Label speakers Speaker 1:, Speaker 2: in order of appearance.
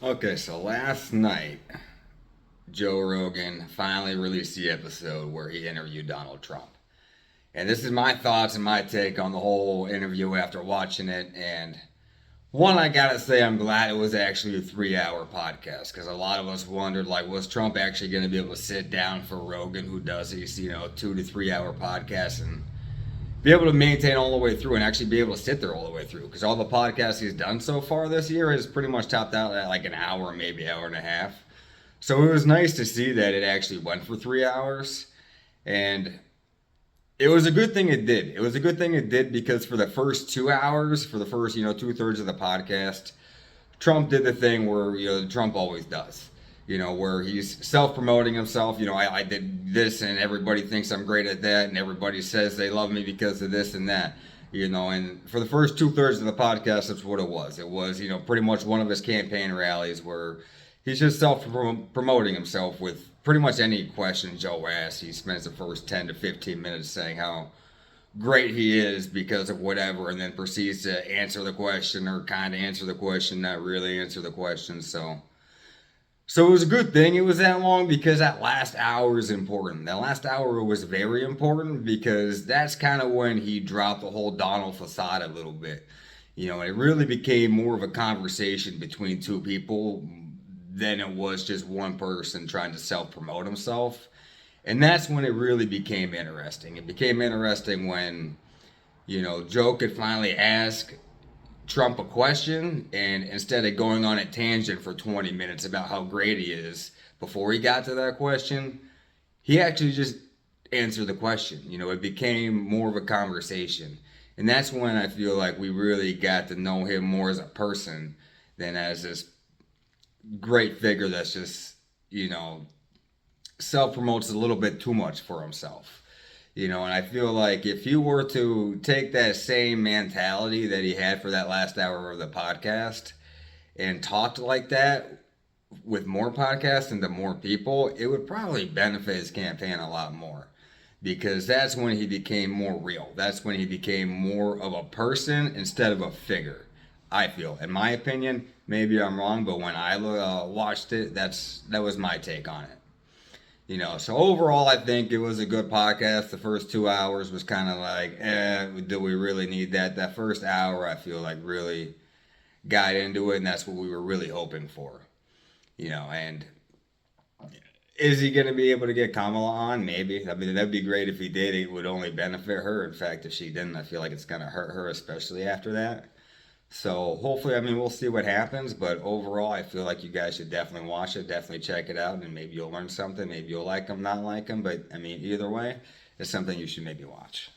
Speaker 1: Okay, so last night, Joe Rogan finally released the episode where he interviewed Donald Trump. And this is my thoughts and my take on the whole interview after watching it. And one, I gotta say, I'm glad it was actually a 3 hour podcast because a lot of us wondered, like, was Trump actually going to be able to sit down for Rogan, who does these, 2 to 3 hour podcasts, and be able to maintain all the way through and actually be able to sit there all the way through? Because all the podcasts he's done so far this year has pretty much topped out at like an hour, maybe hour and a half. So it was nice to see that it actually went for 3 hours. And it was a good thing it did. It was a good thing it did because for the first 2 hours, for the first, two-thirds of the podcast, Trump did the thing where, Trump always does. Where he's self-promoting himself. I did this and everybody thinks I'm great at that and everybody says they love me because of this and that. And for the first two-thirds of the podcast, that's what it was. It was, pretty much one of his campaign rallies where he's just self-promoting himself with pretty much any question Joe asks. He spends the first 10 to 15 minutes saying how great he is because of whatever, and then proceeds to answer the question or kind of answer the question, not really answer the question. So it was a good thing it was that long because that last hour is important. That last hour was very important because that's kind of when he dropped the whole Donald facade a little bit. It really became more of a conversation between two people than it was just one person trying to self promote himself. And that's when it really became interesting. It became interesting when, Joe could finally ask Trump a question, and instead of going on a tangent for 20 minutes about how great he is before he got to that question, he actually just answered the question. It became more of a conversation. And that's when I feel like we really got to know him more as a person than as this great figure that's just, self promotes a little bit too much for himself. And I feel like if you were to take that same mentality that he had for that last hour of the podcast and talked like that with more podcasts and to more people, it would probably benefit his campaign a lot more. Because that's when he became more real. That's when he became more of a person instead of a figure. I feel, in my opinion, maybe I'm wrong, but when I watched it, that was my take on it. So overall, I think it was a good podcast. The first 2 hours was kind of like, do we really need that? That first hour, I feel like really got into it, and that's what we were really hoping for. And is he going to be able to get Kamala on? Maybe. I mean, that'd be great if he did. It would only benefit her. In fact, if she didn't, I feel like it's going to hurt her, especially after that. So hopefully, I mean, we'll see what happens. But overall, I feel like you guys should definitely watch it, definitely check it out, and maybe you'll learn something. Maybe you'll like them, not like them. But I mean, either way, it's something you should maybe watch.